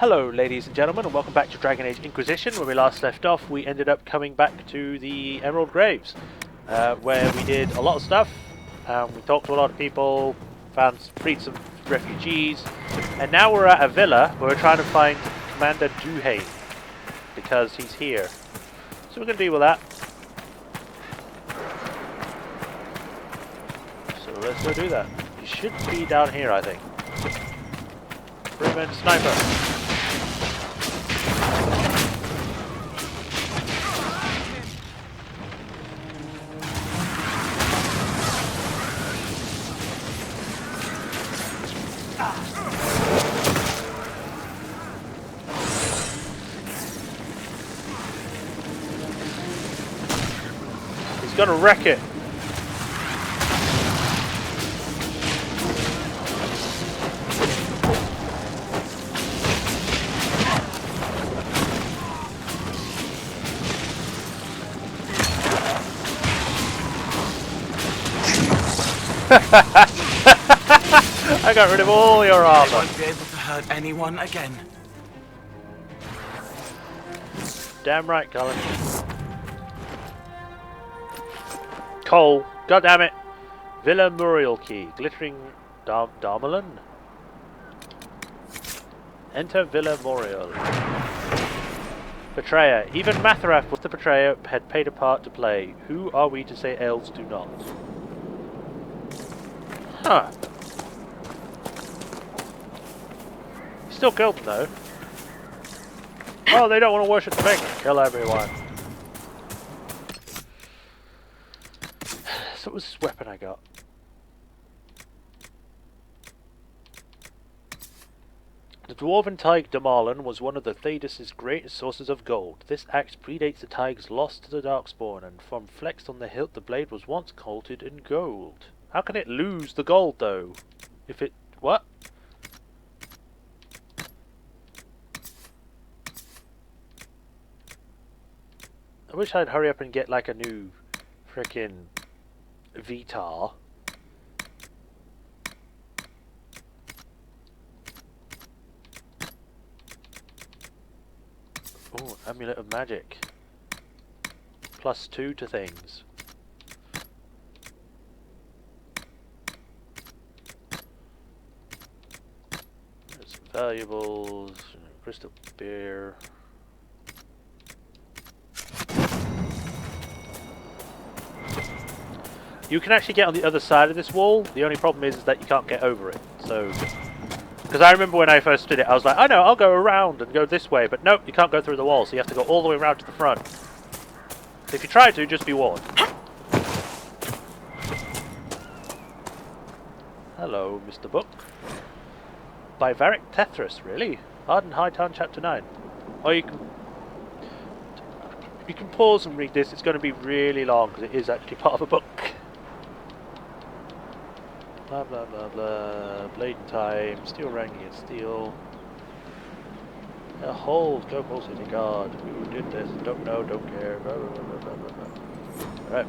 Hello ladies and gentlemen, and welcome back to Dragon Age Inquisition. Where we last left off, we ended up coming back to the Emerald Graves, where we did a lot of stuff. We talked to a lot of people, freed some refugees, and now we're at a villa where we're trying to find Commander Duhaime, because he's here. So we're going to deal with that. So let's go do that. He should be down here, I think. Freeman Sniper. He's gonna wreck it. I got rid of all your armor. I won't be able to hurt anyone again. Damn right, Colin. Cole, god damn it. Villa Maurel key, glittering Darmelin. Enter Villa Maurel. Betrayer. Even Matharath was the betrayer, had paid a part to play. Who are we to say elves do not? Huh. Still killed them though. Oh, they don't want to worship the Vic. Kill everyone. So what was this weapon I got? The dwarven Tig Darmelin was one of the Thedas' greatest sources of gold. This axe predates the Tig's loss to the Darkspawn, and from flexed on the hilt the blade was once coated in gold. How can it lose the gold though? If it... what? I wish I'd hurry up and get like a new frickin' Vitar. Oh, Amulet of Magic. +2 to things. There's some valuables, crystal beer. You can actually get on the other side of this wall. The only problem is that you can't get over it. So, because I remember when I first did it, I was like, I know, I'll go around and go this way. But nope, you can't go through the wall. So you have to go all the way around to the front. So if you try to, just be warned. Hello, Mr. Book. By Varric Tethras, really? Arden Hightown, Chapter 9. Or you can pause and read this. It's going to be really long because it is actually part of a book. Blah blah blah blah. Blade in time. Steel ranking and steel. A hold. Go Pole City Guard. Who did this? Don't know. Don't care. Blah, blah, blah, blah, blah, blah. Alright.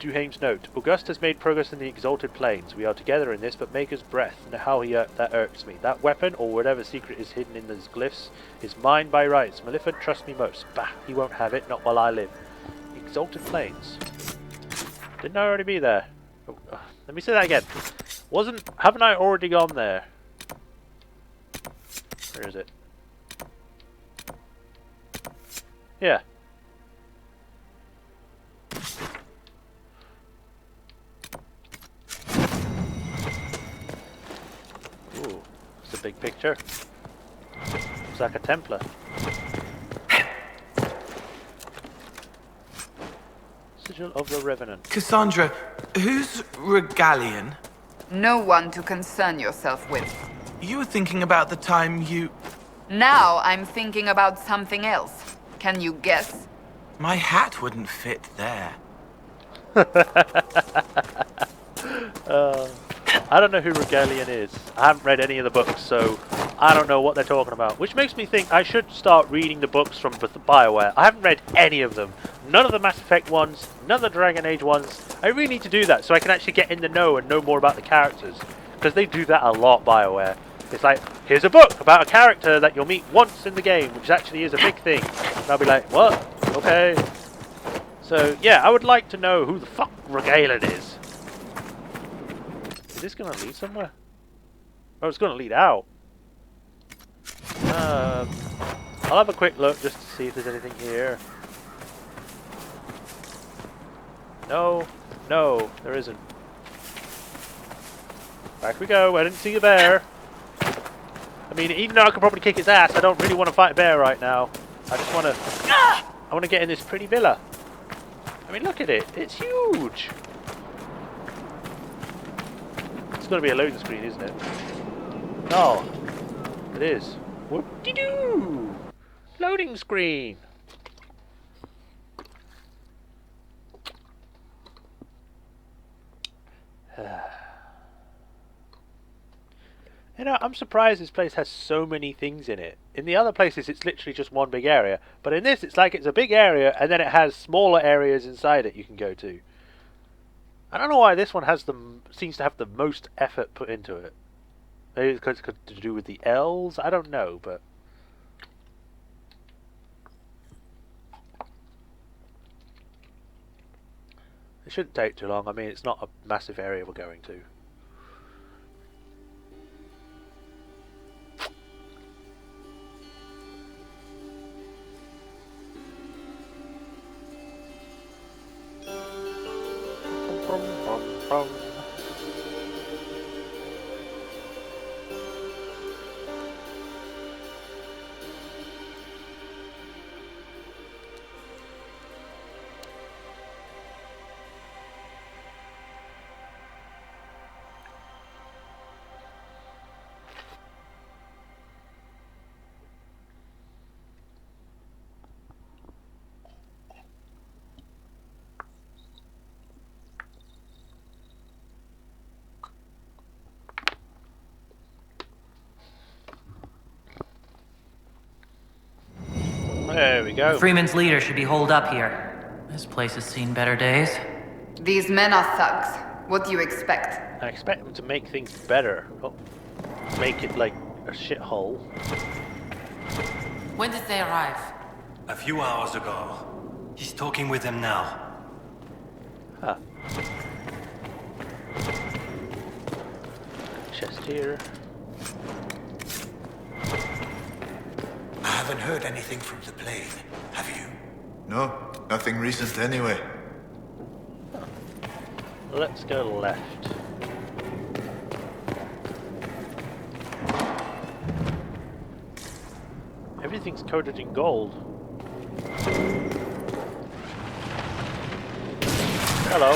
Duhaime's note. August has made progress in the Exalted Plains. We are together in this, but Maker's breath. Now how that irks me. That weapon, or whatever secret is hidden in those glyphs, is mine by rights. Malifant trusts me most. Bah, he won't have it, not while I live. Exalted Plains. Didn't I already be there? Oh, let me say that again. Haven't I already gone there? Where is it? Yeah. Ooh, it's a big picture. Looks like a Templar. Sigil of the Revenant. Cassandra, who's Regalian? No one to concern yourself with. You were thinking about the time you... Now I'm thinking about something else. Can you guess? My hat wouldn't fit there. I don't know who Regalian is. I haven't read any of the books, so I don't know what they're talking about. Which makes me think I should start reading the books from BioWare. I haven't read any of them. None of the Mass Effect ones, none of the Dragon Age ones. I really need to do that so I can actually get in the know and know more about the characters. Because they do that a lot, BioWare. It's like, here's a book about a character that you'll meet once in the game, which actually is a big thing. And I'll be like, what? Okay. So, yeah, I would like to know who the fuck Regalen is. Is this going to lead somewhere? Oh, it's going to lead out. I'll have a quick look just to see if there's anything here. No, no, there isn't. Back we go. I didn't see a bear. I mean, even though I could probably kick its ass, I don't really want to fight a bear right now. I just want to... I want to get in this pretty villa. I mean, look at it. It's huge. It's going to be a loading screen, isn't it? No. It is. Whoop-de-doo! Loading screen. You know, I'm surprised this place has so many things in it. In the other places, it's literally just one big area. But in this, it's like it's a big area, and then it has smaller areas inside it you can go to. I don't know why this one has seems to have the most effort put into it. Maybe it's because it's to do with the elves? I don't know, but... It shouldn't take too long. I mean, it's not a massive area we're going to. There we go. Freeman's leader should be holed up here. This place has seen better days. These men are thugs. What do you expect? I expect them to make things better. Not make it like a shithole. When did they arrive? A few hours ago. He's talking with them now. Huh. Chest here. I haven't heard anything from the plane, have you? No, nothing recent anyway. Let's go left. Everything's coated in gold. Hello.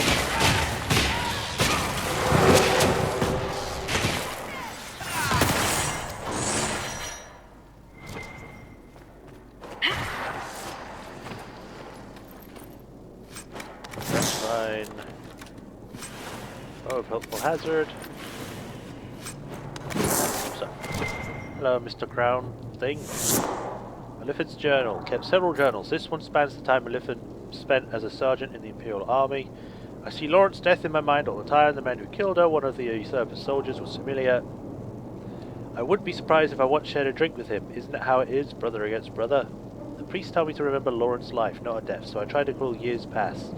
Fine. Oh, helpful hazard. So, hello, Mr. Crown thing. Maleficent's journal. Kept several journals. This one spans the time Maleficent spent as a sergeant in the Imperial Army. I see Laurence's death in my mind all the time. The man who killed her, one of the usurper's soldiers, was familiar. I wouldn't be surprised if I once shared a drink with him. Isn't it how it is, brother against brother? The priest told me to remember Laurence's life, not her death, so I tried to recall years past.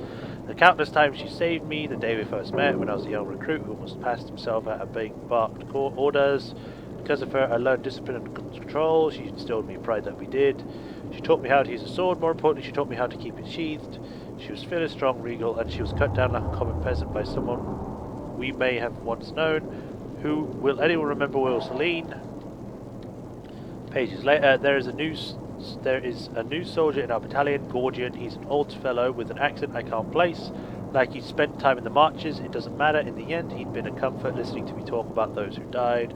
The countless times she saved me, the day we first met, when I was a young recruit who almost passed himself out of being barked orders. Because of her, I learned discipline and control. She instilled me pride that we did. She taught me how to use a sword. More importantly, she taught me how to keep it sheathed. She was fearless, strong, regal, and she was cut down like a common peasant by someone we may have once known. Who will anyone remember Will Celine? Pages later, there is a new soldier in our battalion, Gorgian. He's an old fellow with an accent I can't place. Like he spent time in the marches, it doesn't matter. In the end, he'd been a comfort listening to me talk about those who died.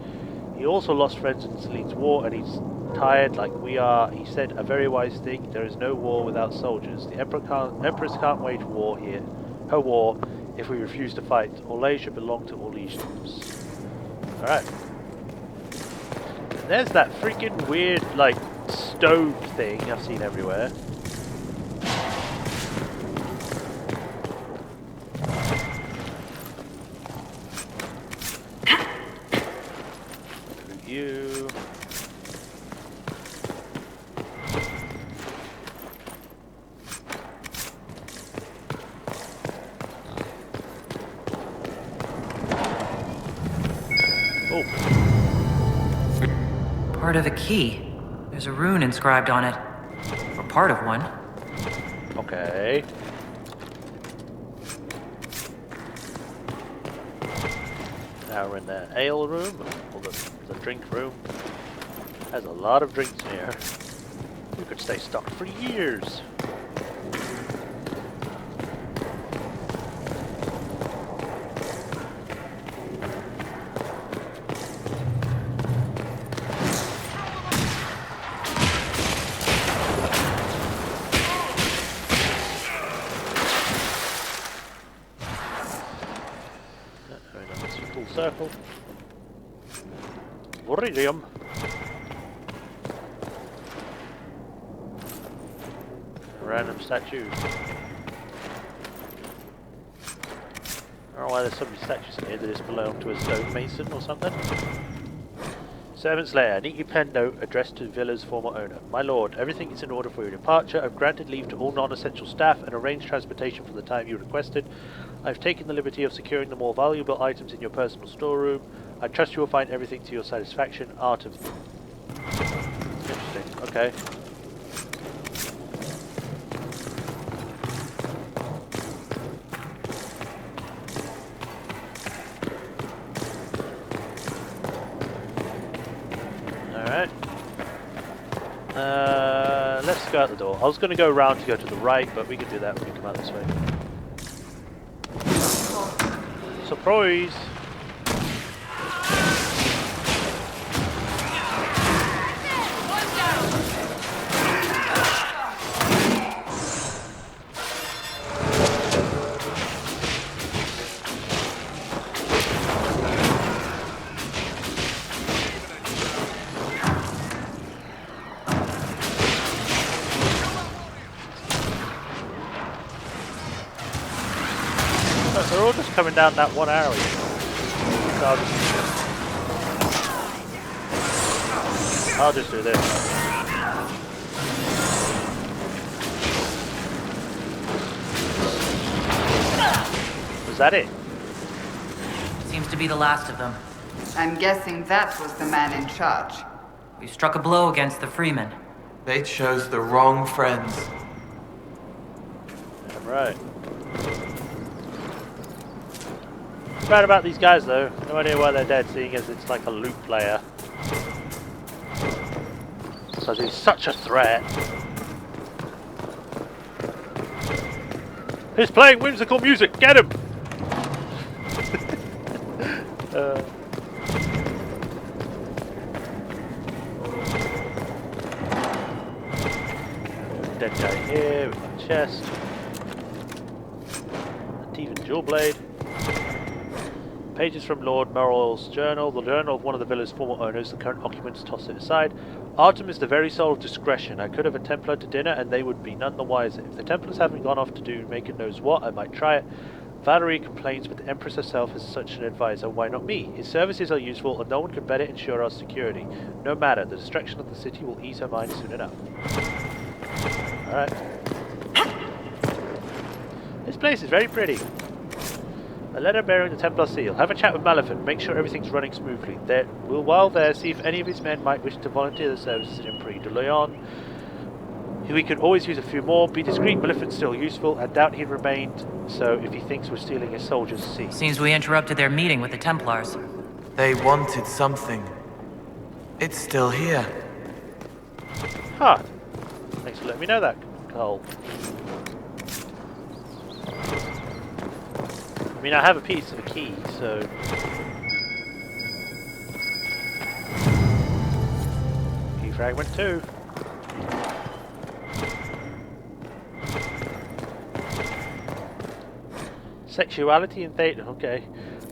He also lost friends in Celine's war, and he's tired like we are. He said a very wise thing: there is no war without soldiers. The Empress can't wage war here, her war, if we refuse to fight. Orlais should belong to Orlesians. Alright. There's that freaking weird, like, stove thing I've seen everywhere. you. Oh. Part of a key. There's a rune inscribed on it. Or part of one. Okay. Now we're in the ale room, or the drink room. Has a lot of drinks in here. We could stay stocked for years. Full circle. Viridium. Random statue. I don't know why there's so many statues in here. That this belong to a stonemason or something. Servant's Lair. Neatly penned note addressed to Villa's former owner. My lord, everything is in order for your departure. I've granted leave to all non-essential staff and arranged transportation for the time you requested. I've taken the liberty of securing the more valuable items in your personal storeroom. I trust you will find everything to your satisfaction. Artem. Interesting. Okay. Alright. Let's go out the door. I was going to go around to go to the right, but we can do that when we come out this way. Surprise! They're all just coming down that one arrow. So I'll just do this. Was that it? Seems to be the last of them. I'm guessing that was the man in charge. We struck a blow against the Freeman. They chose the wrong friends. Yeah, right. Bad about these guys though. No idea why they're dead, seeing as it's like a loot player. Because he's such a threat. He's playing whimsical music. Get him! Dead guy here. We've got a chest. A teeth and jewel blade. Pages from Lord Maurel's journal, the journal of one of the villa's former owners. The current occupants toss it aside. Artem is the very soul of discretion. I could have a Templar to dinner and they would be none the wiser. If the Templars haven't gone off to do making knows what, I might try it. Valerie complains, but the Empress herself is such an advisor. Why not me? His services are useful and no one can better ensure our security. No matter, the destruction of the city will ease her mind soon enough. Alright. This place is very pretty. A letter bearing the Templar seal. Have a chat with Maleficent. Make sure everything's running smoothly. While there, see if any of his men might wish to volunteer their services in Prix de Lyon. We could always use a few more. Be discreet. Maleficent's still useful. I doubt he remained, so if he thinks we're stealing his soldiers, see. Seems we interrupted their meeting with the Templars. They wanted something. It's still here. Huh. Thanks for letting me know that, Cole. I mean, I have a piece of a key, so... Key fragment 2. Sexuality and data, okay.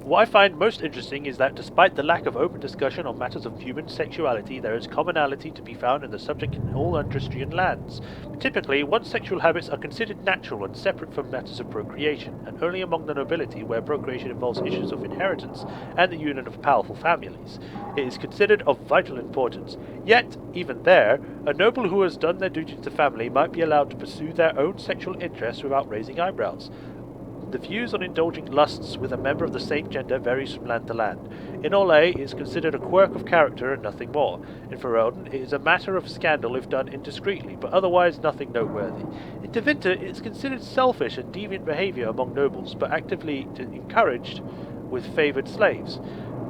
What I find most interesting is that despite the lack of open discussion on matters of human sexuality, there is commonality to be found in the subject in all Undristrian lands. Typically, one's sexual habits are considered natural and separate from matters of procreation, and only among the nobility, where procreation involves issues of inheritance and the union of powerful families, it is considered of vital importance. Yet, even there, a noble who has done their duty to the family might be allowed to pursue their own sexual interests without raising eyebrows. The views on indulging lusts with a member of the same gender varies from land to land. In Orlais, it is considered a quirk of character and nothing more. In Ferelden, it is a matter of scandal if done indiscreetly, but otherwise nothing noteworthy. In Tevinter, it is considered selfish and deviant behaviour among nobles, but actively encouraged with favoured slaves.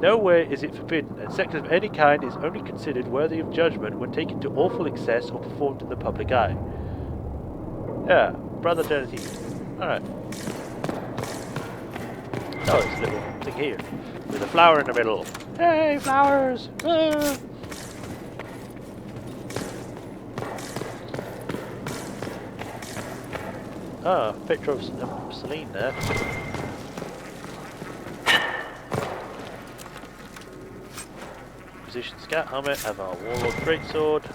Nowhere is it forbidden, and sex of any kind is only considered worthy of judgment when taken to awful excess or performed in the public eye. Yeah, Brother Trinity. Alright. Oh, there's a little thing here, with a flower in the middle. Hey, flowers! Ah! Ah, picture of Celine there. Inquisition scout helmet, have our warlord greatsword.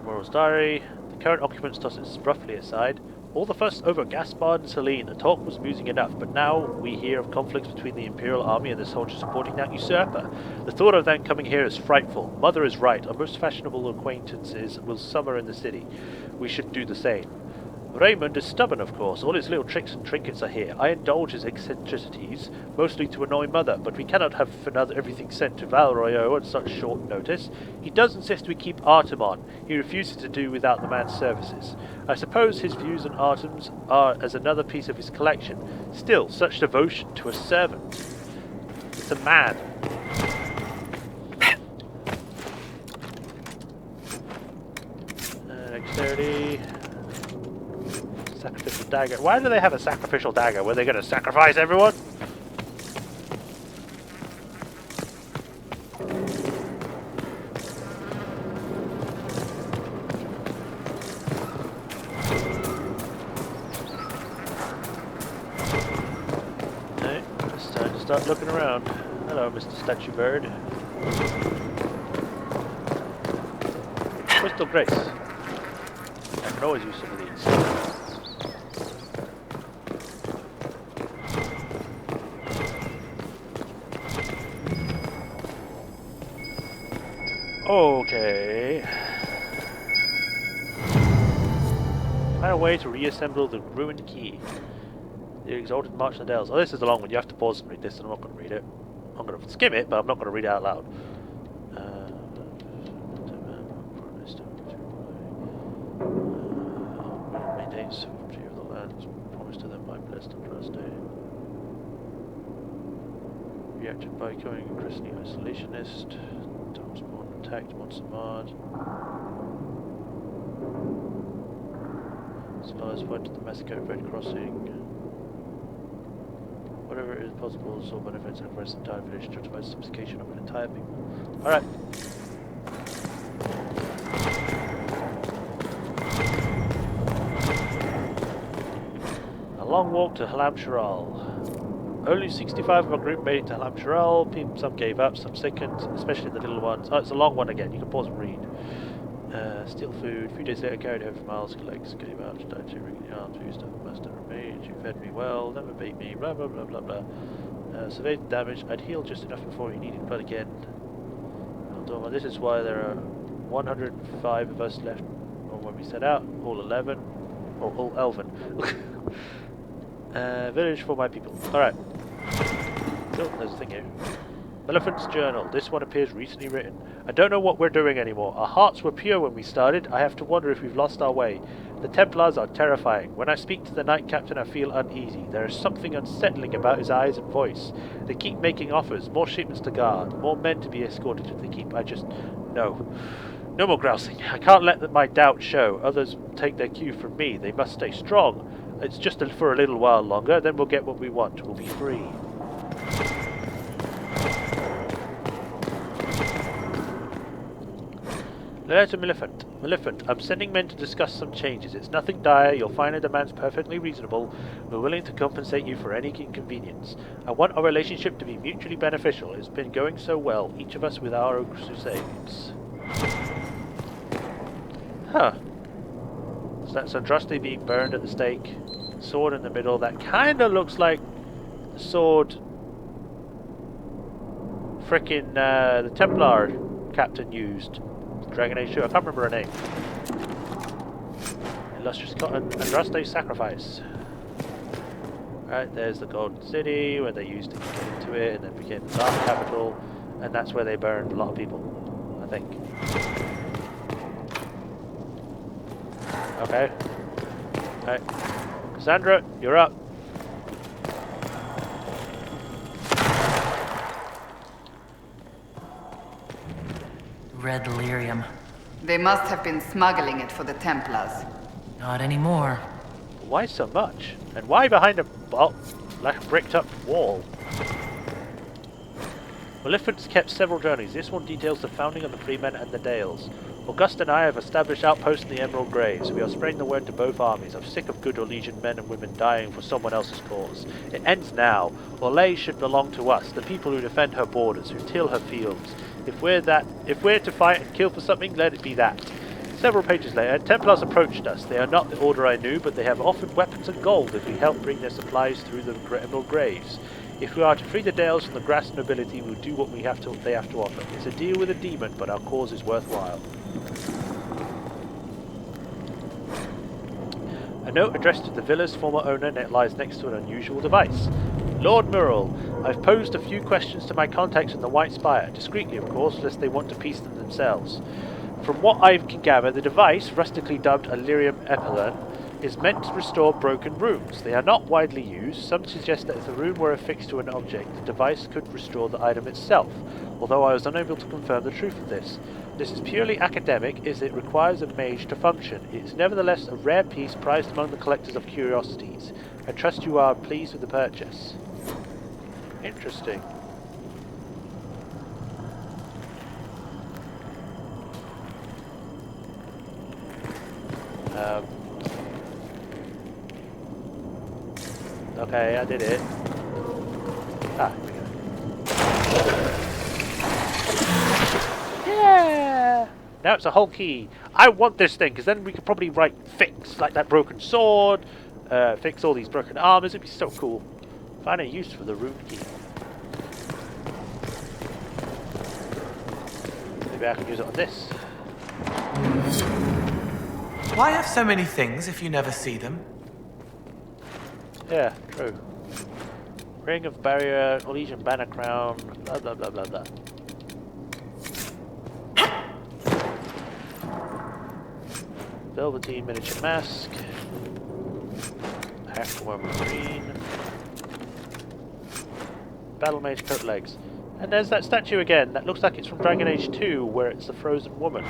Maurel's diary. The current occupants toss it roughly aside. All the fuss over Gaspard and Celine. The talk was amusing enough, but now we hear of conflicts between the Imperial Army and the soldiers supporting that usurper. The thought of them coming here is frightful. Mother is right. Our most fashionable acquaintances will summer in the city. We should do the same. Raymond is stubborn, of course. All his little tricks and trinkets are here. I indulge his eccentricities, mostly to annoy Mother, but we cannot have everything sent to Valroyo at such short notice. He does insist we keep Artem on. He refuses to do without the man's services. I suppose his views on Artems are as another piece of his collection. Still, such devotion to a servant. It's a man. Dexterity. Sacrificial dagger. Why do they have a sacrificial dagger? Were they going to sacrifice everyone? Okay, it's time to start looking around. Hello, Mr. Statue Bird. Crystal Grace. I can always use some of these. Okay. Find a way to reassemble the ruined key. The Exalted March in the Dells. Oh, this is a long one. You have to pause and read this, and I'm not going to read it. I'm going to skim it, but I'm not going to read it out loud. Maintain sovereignty of the lands promised to them by blessed and trusted. Reacted by going increasingly isolationist. Attacked Montsemard. Supplies point to the massacre of Red Crossing. Whatever is possible, so benefits and rest the entire village, justifies the sophistication of an entire people. Alright. A long walk to Halam-Sharal. Only 65 of our group made it to Halam-Sharal. Some gave up, some sickened, especially the little ones. Oh, it's a long one again. You can pause and read. Steal food. A few days later, carried over miles, legs, gave out, died to ring the arms, used up master remains. You fed me well, never beat me, blah blah blah blah blah. Surveyed the damage. I'd healed just enough before he needed blood again. Well, this is why there are 105 of us left when we set out. All 11. Or all elven. Village for my people. Alright. Oh, there's a thing here. Elephant's Journal. This one appears recently written. I don't know what we're doing anymore. Our hearts were pure when we started. I have to wonder if we've lost our way. The Templars are terrifying. When I speak to the Knight Captain, I feel uneasy. There is something unsettling about his eyes and voice. They keep making offers. More shipments to guard. More men to be escorted to the keep. I just... No. No more grousing. I can't let my doubt show. Others take their cue from me. They must stay strong. It's just for a little while longer, then we'll get what we want. We'll be free. Letter to Maleficent. Maleficent, I'm sending men to discuss some changes. It's nothing dire. You'll find the demands perfectly reasonable. We're willing to compensate you for any inconvenience. I want our relationship to be mutually beneficial. It's been going so well, each of us with our crusades. Huh. So that's Andraste being burned at the stake. Sword in the middle. That kind of looks like the sword frickin' the Templar captain used. Dragon Age 2. I can't remember her name. Illustrious Andraste's sacrifice. Right, there's the Golden City where they used to get into it and then became the Dark Capital, and that's where they burned a lot of people, I think. Okay. Alright. Cassandra, you're up. Red lyrium. They must have been smuggling it for the Templars. Not anymore. Why so much? And why behind a like a bricked up wall? Maleficent's kept several journeys. This one details the founding of the Freemen and the Dales. Augusta and I have established outposts in the Emerald Graves. We are spreading the word to both armies. I'm sick of good Orlesian men and women dying for someone else's cause. It ends now. Orlais should belong to us, the people who defend her borders, who till her fields. If we're to fight and kill for something, let it be that. Several pages later, Templars approached us. They are not the order I knew, but they have offered weapons and gold if we help bring their supplies through the Emerald Graves. If we are to free the Dales from the grass nobility, we'll do what they have to offer. It's a deal with a demon, but our cause is worthwhile. A note addressed to the villa's former owner, and it lies next to an unusual device. Lord Maurel, I've posed a few questions to my contacts in the White Spire, discreetly of course, lest they want to piece them themselves. From what I can gather, the device, rustically dubbed a lyrium epilon, is meant to restore broken runes. They are not widely used. Some suggest that if the rune were affixed to an object, the device could restore the item itself, although I was unable to confirm the truth of this. This is purely academic, as it requires a mage to function. It is nevertheless a rare piece prized among the collectors of curiosities. I trust you are pleased with the purchase. Interesting. Okay, I did it. Ah, here we go. Yeah! Now it's a whole key. I want this thing, because then we could probably write fix, like that broken sword, fix all these broken armors. It'd be so cool. Find a use for the rune key. Maybe I can use it on this. Why have so many things if you never see them? Yeah, true. Ring of Barrier, Orlesian Banner Crown, blah blah blah blah blah. Velveteen Miniature Mask. Hackworm Marine. Battle Mage Coat Legs. And there's that statue again. That looks like it's from Dragon Age 2, where it's the frozen woman.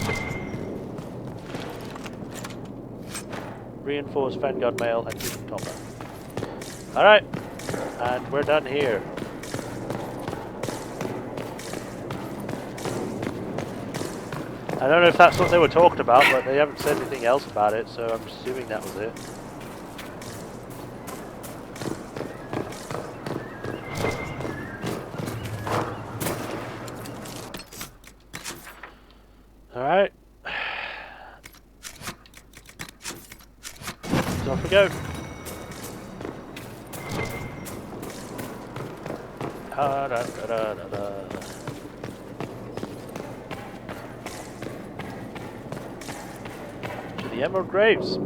Reinforced Vanguard Mail and Human Combat. Alright, and we're done here. I don't know if that's what they were talking about, but they haven't said anything else about it, so I'm assuming that was it. Alright. So off we go. Da, da, da, da, da. To the Emerald Graves.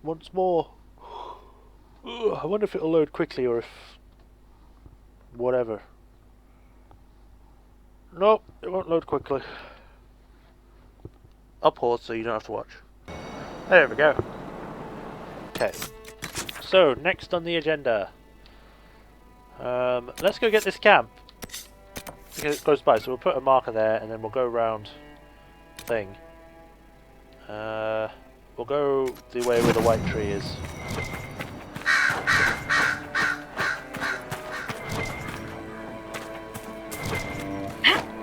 Once more. Ugh, I wonder if it'll load quickly or if... whatever. Nope, it won't load quickly. I'll pause so you don't have to watch. There we go. Okay. So, next on the agenda. Let's go get this camp. Because it goes by, so we'll put a marker there and then we'll go around the thing. We'll go the way where the white tree is.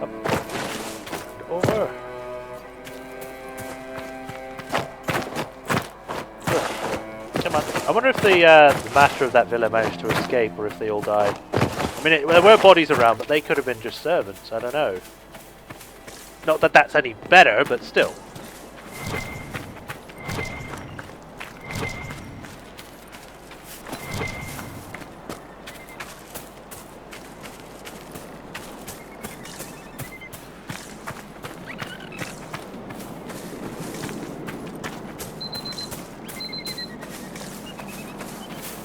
Up. Over. Come on. I wonder if the master of that villa managed to escape, or if they all died. I mean, there were bodies around, but they could have been just servants. I don't know. Not that that's any better, but still.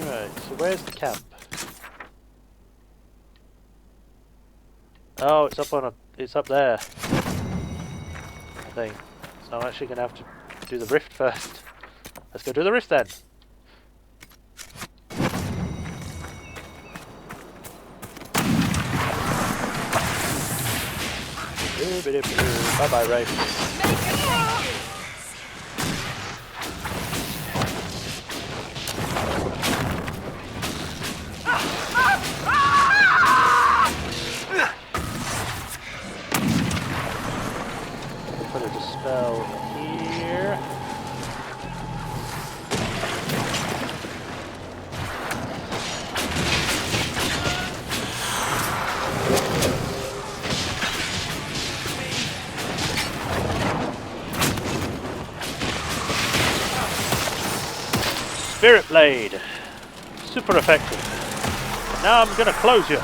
Right, so where's the camp? Oh, it's up on it's up there. I think. So I'm actually gonna have to do the rift first. Let's go do the rift then. Bye bye, Ray. Put a dispel here. Spirit Blade. Super effective. Now I'm gonna close you.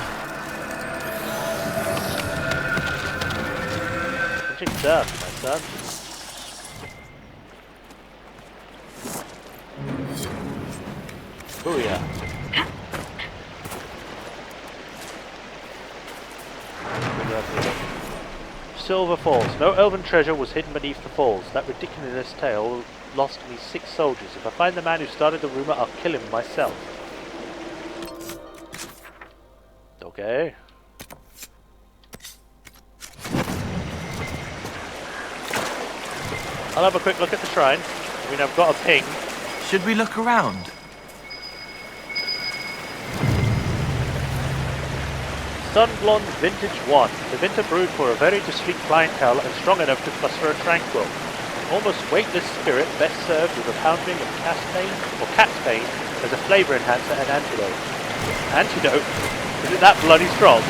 Magic dust, my son. Booyah. Silver Falls. No elven treasure was hidden beneath the falls. That ridiculous tale lost me 6 soldiers. If I find the man who started the rumor, I'll kill him myself. Okay. I'll have a quick look at the shrine. I mean, I've got a ping. Should we look around? Sunblonde Vintage 1. The Vinter brewed for a very discreet clientele and strong enough to cluster a tranquil. Almost weightless spirit best served with a pounding of cat's bane as a flavour enhancer and antidote. Antidote? Is it that bloody strong?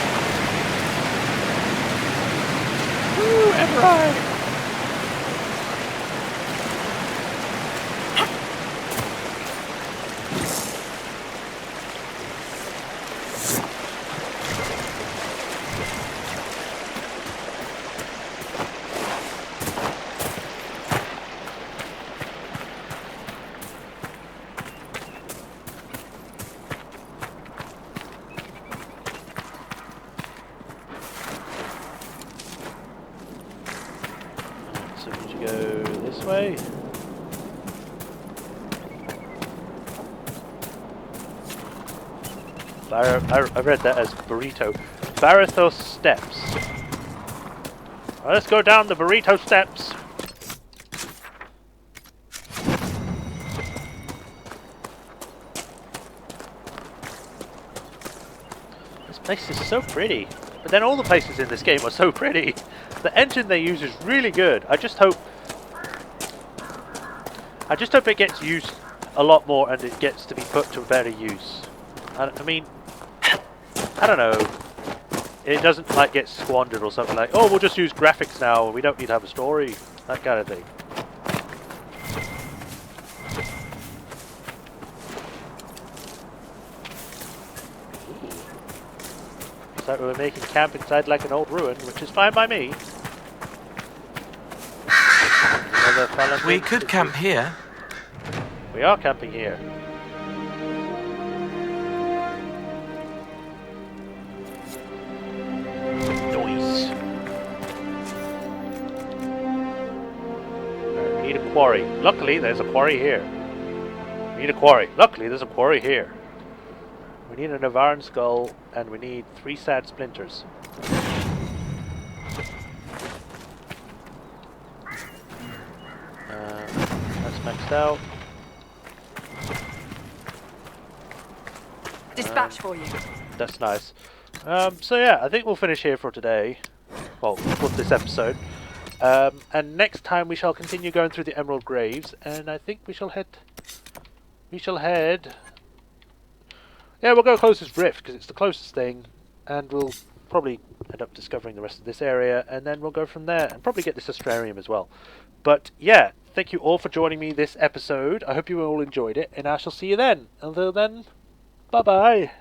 Woo, Emerald! So we should go this way. I read that as burrito. Barathos Steps. Well, let's go down the burrito steps. This place is so pretty. But then all the places in this game are so pretty. The engine they use is really good. I just hope it gets used a lot more and it gets to be put to better use. I mean, I don't know. It doesn't like get squandered or something like, oh, we'll just use graphics now. We don't need to have a story. That kind of thing. Looks like we're making camp inside like an old ruin, which is fine by me. We could camp here. We are camping here. Nice. We need a quarry. Luckily, there's a quarry here. We need a quarry. Luckily, there's a quarry here. We need a Navaran skull, and we need 3 sad splinters. That's maxed out. Dispatch for you. That's nice. So yeah, I think we'll finish here for today. Well, for this episode. And next time we shall continue going through the Emerald Graves, and I think we shall head we shall head... Yeah, we'll go closest rift, because it's the closest thing, and we'll probably end up discovering the rest of this area, and then we'll go from there, and probably get this Astrarium as well. But, yeah, thank you all for joining me this episode. I hope you all enjoyed it, and I shall see you then. Until then, bye-bye.